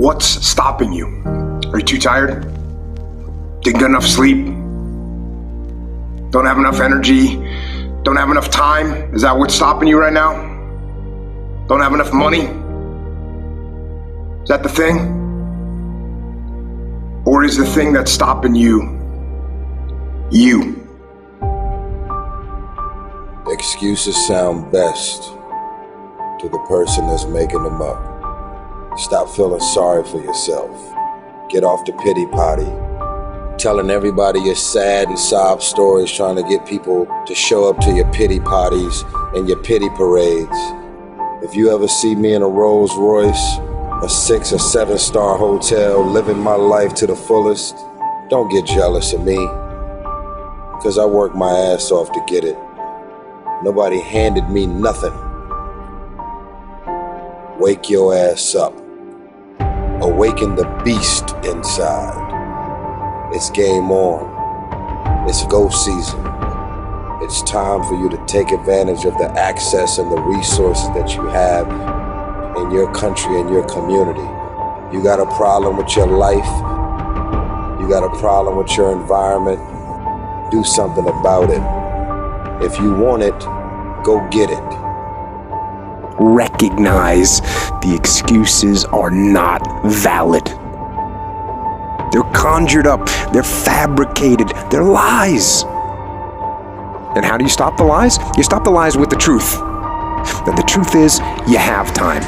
What's stopping you? Are you too tired? Didn't get enough sleep? Don't have enough energy? Don't have enough time? Is that what's stopping you right now? Don't have enough money? Is that the thing? Or is the thing that's stopping you, you? Excuses sound best to the person that's making them up. Stop feeling sorry for yourself. Get off the pity potty. Telling everybody your sad and sob stories, trying to get people to show up to your pity potties and your pity parades. If you ever see me in a Rolls Royce, a 6 or 7 star hotel, living my life to the fullest, don't get jealous of me, because I worked my ass off to get it. Nobody handed me nothing. Wake your ass up. Awaken the beast inside. It's game on. It's go season. It's time for you to take advantage of the access and the resources that you have in your country and your community. You got a problem with your life. You got a problem with your environment. Do something about it. If you want it, go get it. Recognize the excuses are not valid. They're conjured up, they're fabricated, they're lies. And how do you stop the lies? You stop the lies with the truth. And the truth is, you have time.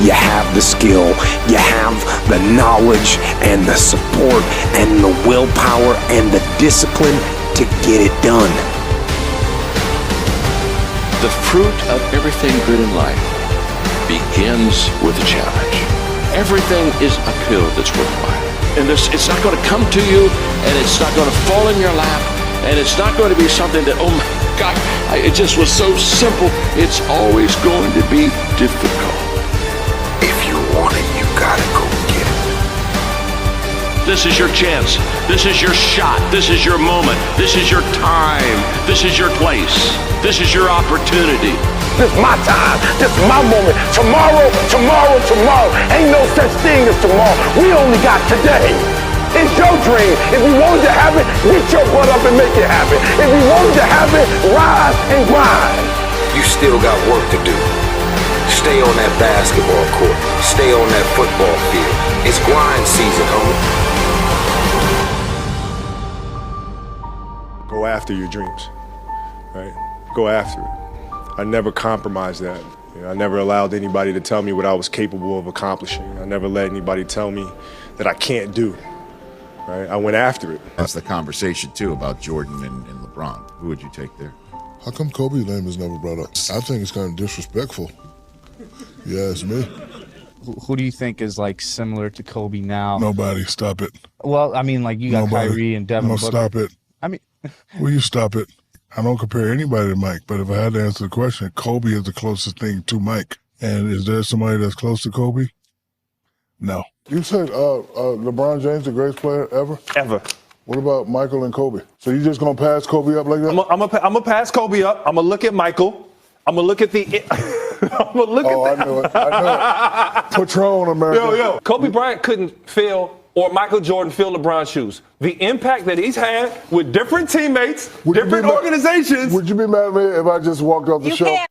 You have the skill, you have the knowledge and the support and the willpower and the discipline to get it done. The fruit of everything good in life begins with a challenge. Everything is uphill that's worthwhile. And it's not going to come to you, and it's not going to fall in your lap, and it's not going to be something that, oh my God, it just was so simple. It's always going to be difficult. If you want it, you gotta go get it. This is your chance. This is your shot. This is your moment. This is your time. This is your place. This is your opportunity. This is my time. This is my moment. Tomorrow, tomorrow, tomorrow. Ain't no such thing as tomorrow. We only got today. It's your dream. If you wanted to have it, get your butt up and make it happen. If you wanted to have it, rise and grind. You still got work to do. Stay on that basketball court. Stay on that football field. It's grind season, homie. Go after your dreams, right? Go after it. I never compromised that. I never allowed anybody to tell me what I was capable of accomplishing. I never let anybody tell me that I can't do, right? I went after it. That's the conversation, too, about Jordan and LeBron. Who would you take there? How come Kobe's name is never brought up? I think it's kind of disrespectful. You ask me. Who do you think is like similar to Kobe now? Nobody. Stop it. Well, I mean, like you got Nobody. Kyrie and Devin No, Booker. stop it. I mean, Will you stop it? I don't compare anybody to Mike, but if I had to answer the question, Kobe is the closest thing to Mike. And is there somebody that's close to Kobe? No. You said LeBron James the greatest player ever? Ever. What about Michael and Kobe? So you just gonna pass Kobe up like that? I'm gonna pass Kobe up. I'm gonna look at Michael. I'm gonna look at the. I'm gonna look at. I knew it. Patron, America. Yo. Kobe Bryant couldn't fill, or Michael Jordan fill LeBron's shoes. The impact that he's had with different teammates, different organizations. Would you be mad at me if I just walked off the show? Can't.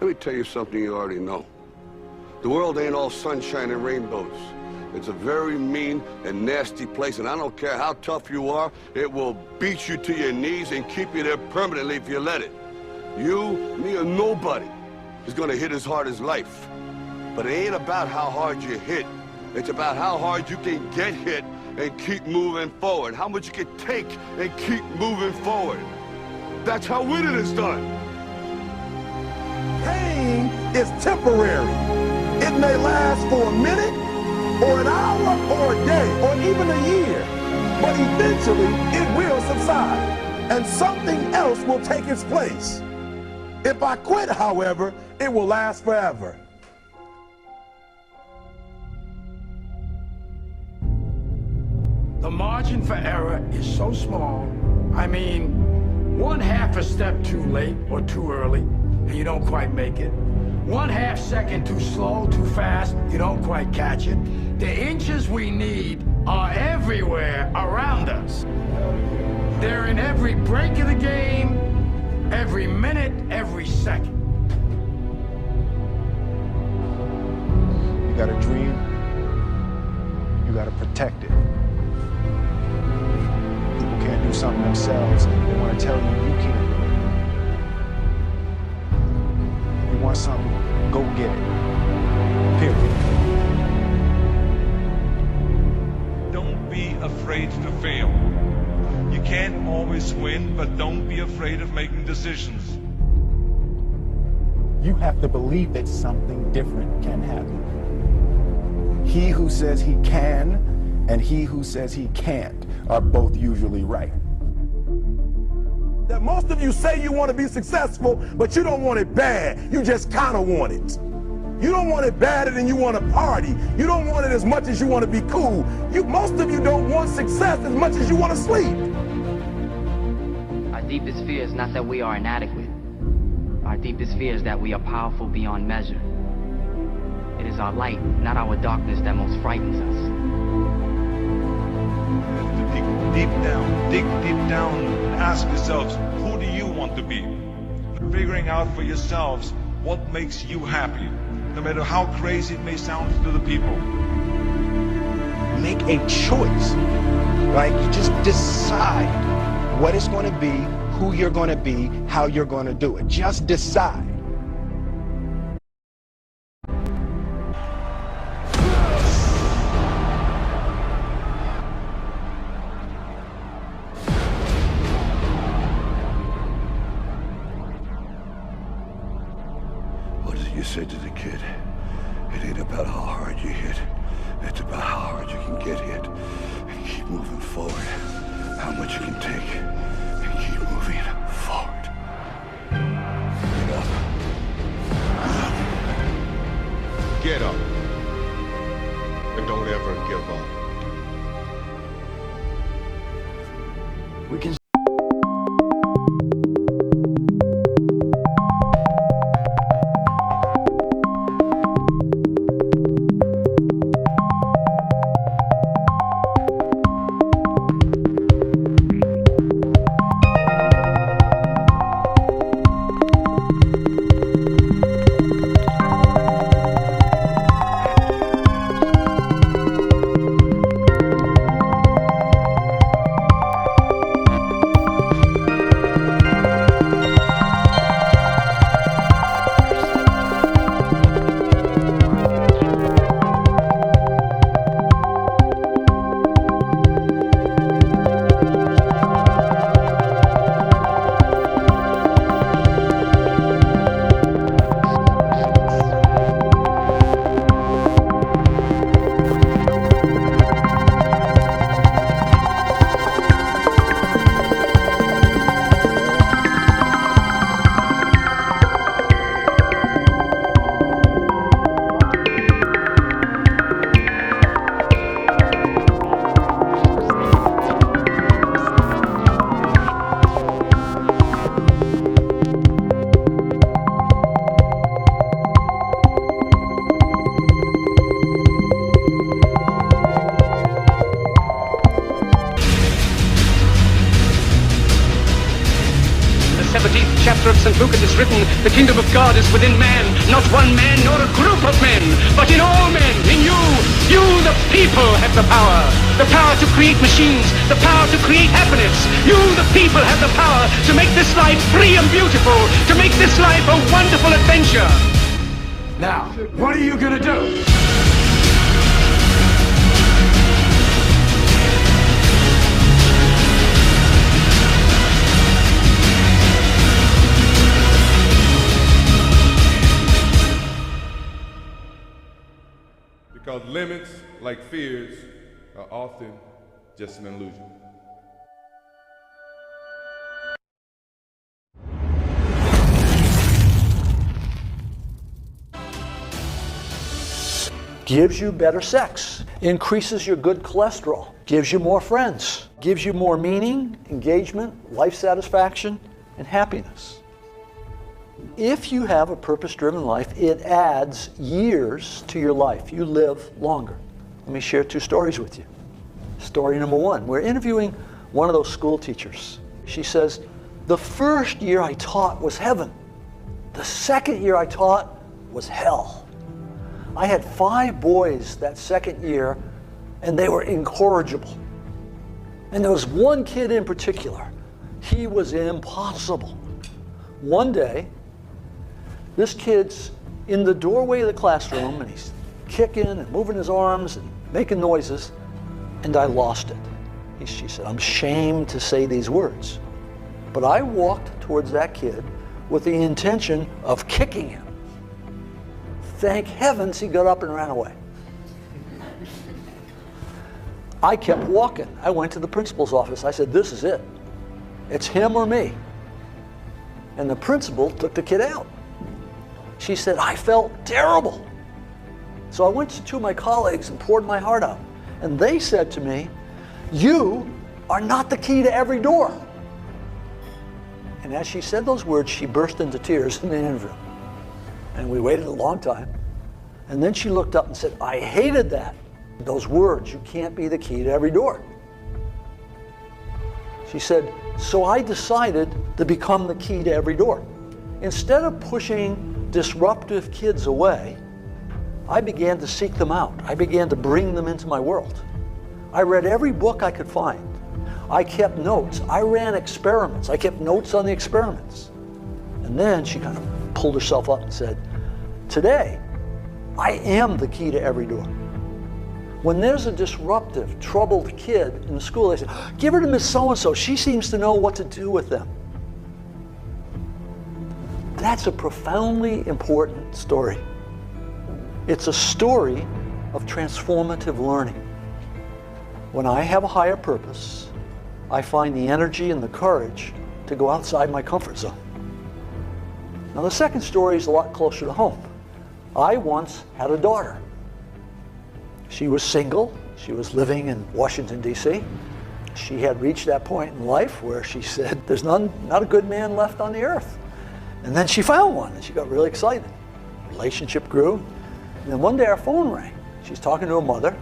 Let me tell you something you already know. The world ain't all sunshine and rainbows. It's a very mean and nasty place, and I don't care how tough you are, it will beat you to your knees and keep you there permanently if you let it. You, me, or nobody is gonna hit as hard as life. But it ain't about how hard you hit. It's about how hard you can get hit and keep moving forward. How much you can take and keep moving forward. That's how winning is done. Pain is temporary. It may last for a minute, or an hour, or a day, or even a year. But eventually, it will subside, and something else will take its place. If I quit, however, it will last forever. The margin for error is so small. I mean, 1/2 a step too late or too early, and you don't quite make it. 1/2 second too slow, too fast, you don't quite catch it. The inches we need are everywhere around us. They're in every break of the game, every minute, every second. You got a dream, you got to protect it. People can't do something themselves, they want to tell you you can't do it. You want something, go get it. Period. Don't be afraid to fail. You can't always win, but don't be afraid of making decisions. You have to believe that something different can happen. He who says he can and he who says he can't are both usually right. That most of you say you want to be successful, but you don't want it bad. You just kind of want it. You don't want it badder than you want to party. You don't want it as much as you want to be cool. Most of you don't want success as much as you want to sleep. Our deepest fear is not that we are inadequate. Our deepest fear is that we are powerful beyond measure. It is our light, not our darkness, that most frightens us. You have to dig deep down and ask yourselves, who do you want to be? Figuring out for yourselves what makes you happy, no matter how crazy it may sound to the people. Make a choice. Like, you just decide what it's going to be, who you're going to be, how you're going to do it. Just decide. What is it you said to the kid? It ain't about how hard you hit. It's about how hard you can get hit and keep moving forward. How much you can take and keep moving forward. Get up. Get up. And don't ever give up. We can chapter of St. Luke it is written, the kingdom of God is within man, not one man nor a group of men, but in all men, in you. You, the people, have the power to create machines, the power to create happiness. You, the people, have the power to make this life free and beautiful, to make this life a wonderful adventure. Now, what are you gonna do? Because limits, like fears, are often just an illusion. gives you better sex, increases your good cholesterol, gives you more friends, gives you more meaning, engagement, life satisfaction, and happiness. If you have a purpose-driven life, it adds years to your life. You live longer. Let me share 2 stories with you. Story number 1, we're interviewing one of those school teachers. She says, the first year I taught was heaven. The second year I taught was hell. I had 5 boys that second year, and they were incorrigible. And there was one kid in particular. He was impossible. One day, this kid's in the doorway of the classroom, and he's kicking and moving his arms and making noises, and I lost it. She said, I'm ashamed to say these words. But I walked towards that kid with the intention of kicking him. Thank heavens he got up and ran away. I kept walking. I went to the principal's office. I said, this is it. It's him or me. And the principal took the kid out. She said, I felt terrible. So I went to 2 of my colleagues and poured my heart out. And they said to me, you are not the key to every door. And as she said those words, she burst into tears in the interview. And we waited a long time. And then she looked up and said, I hated that. Those words, you can't be the key to every door. She said, so I decided to become the key to every door. Instead of pushing disruptive kids away, I began to seek them out. I began to bring them into my world. I read every book I could find. I kept notes. I ran experiments. I kept notes on the experiments. And then she kind of pulled herself up and said, today, I am the key to every door. When there's a disruptive, troubled kid in the school, they say, give her to Miss So-and-so. She seems to know what to do with them. That's a profoundly important story. It's a story of transformative learning. When I have a higher purpose, I find the energy and the courage to go outside my comfort zone. Now, the second story is a lot closer to home. I once had a daughter. She was single. She was living in Washington, D.C. She had reached that point in life where she said, there's not a good man left on the earth. And then she found one, and she got really excited. Relationship grew. And then one day our phone rang. She's talking to her mother,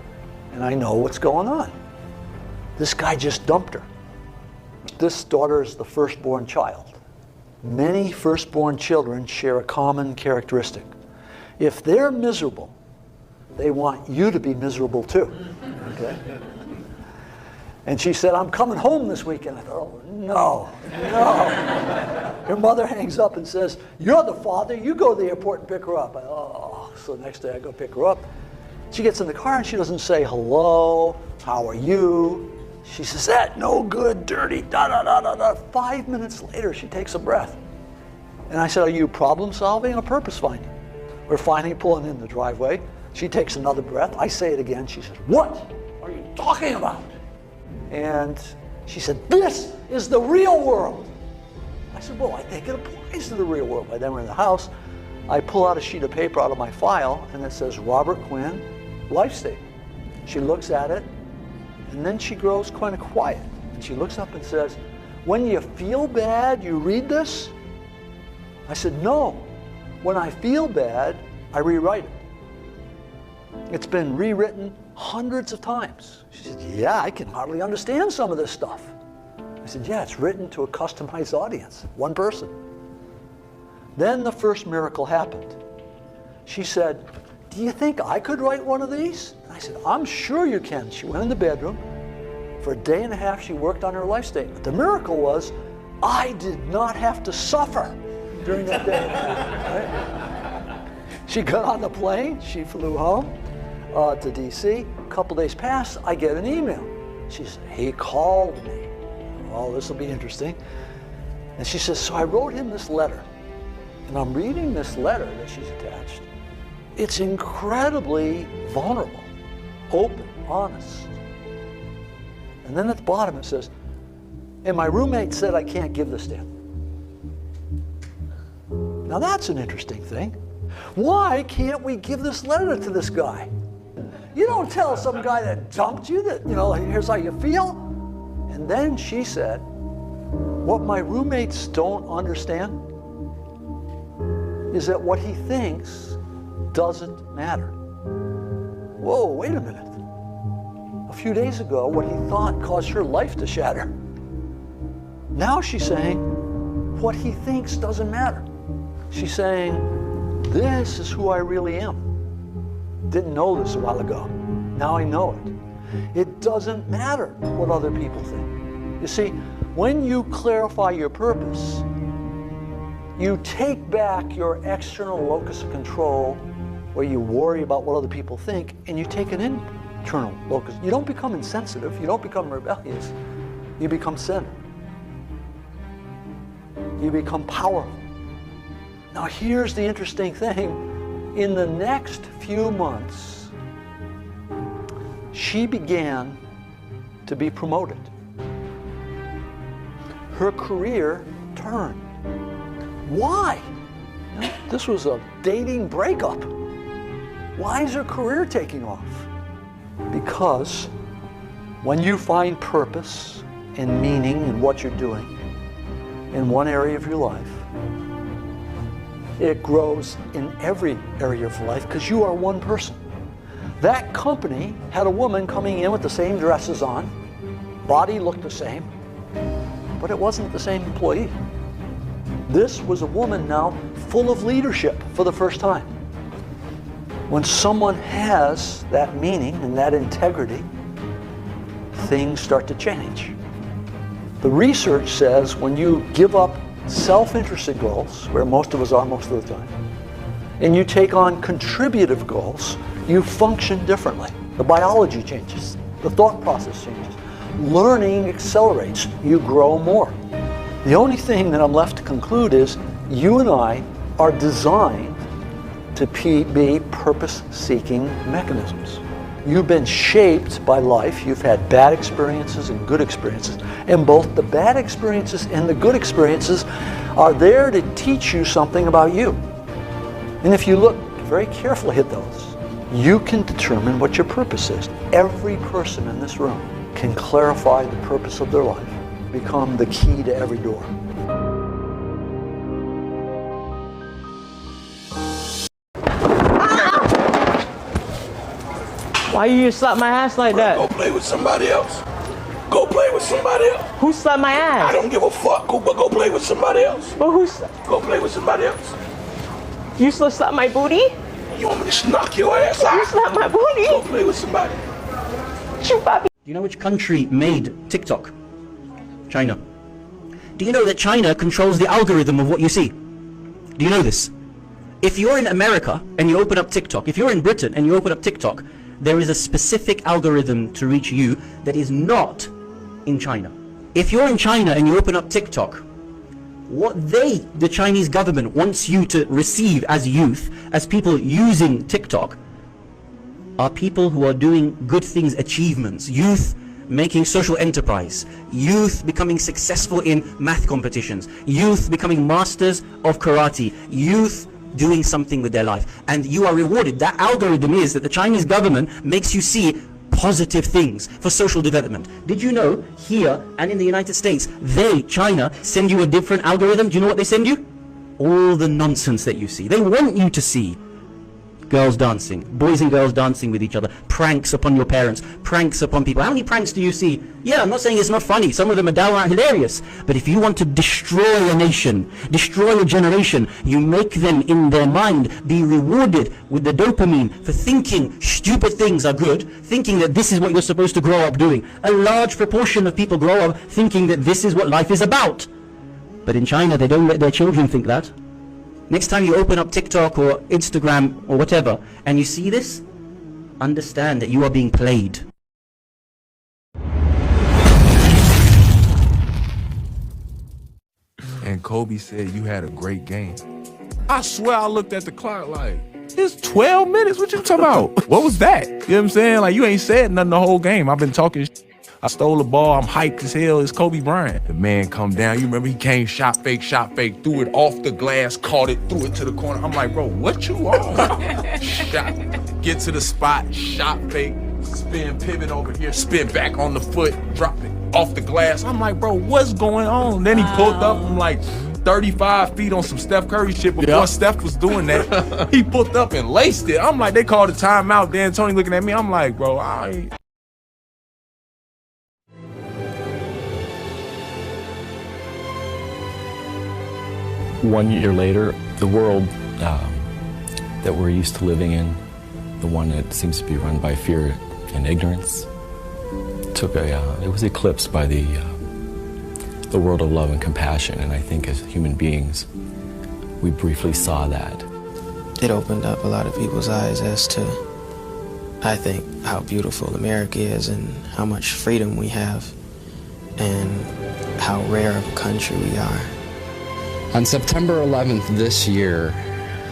and I know what's going on. This guy just dumped her. This daughter is the firstborn child. Many firstborn children share a common characteristic. If they're miserable, they want you to be miserable too. Okay? And she said, I'm coming home this weekend. I thought, oh, no. Her mother hangs up and says, you're the father. You go to the airport and pick her up. So the next day I go pick her up. She gets in the car and she doesn't say, hello, how are you? She says, that no good, dirty, da-da-da-da-da. 5 minutes later, she takes a breath. And I said, are you problem solving or purpose finding? We're finally pulling in the driveway. She takes another breath. I say it again. She says, what are you talking about? And she said, this is the real world. I said, well, I think it applies to the real world. By then we're in the house. I pull out a sheet of paper out of my file, and it says, Robert Quinn, life statement. She looks at it, and then she grows kind of quiet. And she looks up and says, when you feel bad, you read this? I said, no. When I feel bad, I rewrite it. It's been rewritten hundreds of times. She said, yeah, I can hardly understand some of this stuff. I said, yeah, it's written to a customized audience, one person. Then the first miracle happened. She said, do you think I could write one of these? And I said, I'm sure you can. She went in the bedroom. For a day and a half, she worked on her life statement. The miracle was, I did not have to suffer during that day. Right? She got on the plane. She flew home to D.C. A couple days passed. I get an email. She said, he called me. Oh, this will be interesting. And she says, so I wrote him this letter. And I'm reading this letter that she's attached. It's incredibly vulnerable, open, honest. And then at the bottom it says, and my roommate said I can't give this to him. Now that's an interesting thing. Why can't we give this letter to this guy? You don't tell some guy that dumped you that, here's how you feel. And then she said, what my roommates don't understand is that what he thinks doesn't matter. Whoa, wait a minute. A few days ago, what he thought caused her life to shatter. Now she's saying, what he thinks doesn't matter. She's saying, this is who I really am. Didn't know this a while ago. Now I know it. It doesn't matter what other people think. You see, when you clarify your purpose, you take back your external locus of control where you worry about what other people think, and you take an internal locus. You don't become insensitive, you don't become rebellious, you become centered. You become powerful. Now here's the interesting thing. In the next few months, she began to be promoted. Her career turned. Why? This was a dating breakup. Why is her career taking off? Because when you find purpose and meaning in what you're doing in one area of your life, it grows in every area of life because you are one person. That company had a woman coming in with the same dresses on, body looked the same, but it wasn't the same employee. This was a woman now full of leadership for the first time. When someone has that meaning and that integrity, things start to change. The research says when you give up self-interested goals, where most of us are most of the time, and you take on contributive goals, you function differently. The biology changes, the thought process changes. Learning accelerates, you grow more. The only thing that I'm left to conclude is you and I are designed to be purpose-seeking mechanisms. You've been shaped by life. You've had bad experiences and good experiences. And both the bad experiences and the good experiences are there to teach you something about you. And if you look very carefully at those, you can determine what your purpose is. Every person in this room can clarify the purpose of their life, become the key to every door. Why you slap my ass like that? Go play with somebody else. Go play with somebody else. Who slapped my ass? I don't give a fuck. Go play with somebody else. But Go play with somebody else. You still slap my booty? You want me to knock your ass out? You slap my booty? Go play with somebody. Shoot, Bobby. Do you know which country made TikTok? China. Do you know that China controls the algorithm of what you see? Do you know this? If you're in America and you open up TikTok, if you're in Britain and you open up TikTok, there is a specific algorithm to reach you that is not in China. If you're in China and you open up TikTok, what the Chinese government wants you to receive as youth, as people using TikTok, are people who are doing good things, achievements, youth making social enterprise, youth becoming successful in math competitions, youth becoming masters of karate, youth doing something with their life, and you are rewarded. That algorithm is that the Chinese government makes you see positive things for social development. Did you know here and in the United States, China, send you a different algorithm? Do you know what they send you? All the nonsense that you see. They want you to see girls dancing, boys and girls dancing with each other, pranks upon your parents, pranks upon people. How many pranks do you see? Yeah, I'm not saying it's not funny. Some of them are downright hilarious. But if you want to destroy a nation, destroy a generation, you make them in their mind be rewarded with the dopamine for thinking stupid things are good, thinking that this is what you're supposed to grow up doing. A large proportion of people grow up thinking that this is what life is about. But in China, they don't let their children think that. Next time you open up TikTok or Instagram or whatever, and you see this, understand that you are being played. And Kobe said you had a great game. I swear I looked at the clock like, it's 12 minutes, what you talking about? What was that? You know what I'm saying? Like, you ain't said nothing the whole game. I've been talking I stole the ball, I'm hyped as hell, it's Kobe Bryant. The man come down, you remember he came, shot fake, threw it off the glass, caught it, threw it to the corner. I'm like, bro, what you on? Shot, get to the spot, shot fake, spin, pivot over here, spin back on the foot, drop it off the glass. I'm like, bro, what's going on? Then he pulled up from like 35 feet on some Steph Curry shit before Steph was doing that. He pulled up and laced it. I'm like, they called a timeout. Dan Tony looking at me. I'm like, bro, I ain't. One year later, the world that we're used to living in, the one that seems to be run by fear and ignorance, it was eclipsed by the world of love and compassion. And I think as human beings, we briefly saw that. It opened up a lot of people's eyes as to, I think, how beautiful America is and how much freedom we have and how rare of a country we are. On September 11th this year,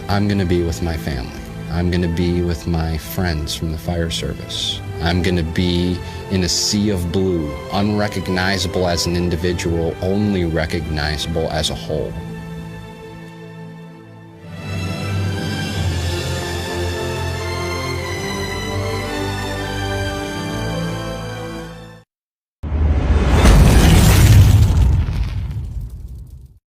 I'm going to be with my family. I'm going to be with my friends from the fire service. I'm going to be in a sea of blue, unrecognizable as an individual, only recognizable as a whole.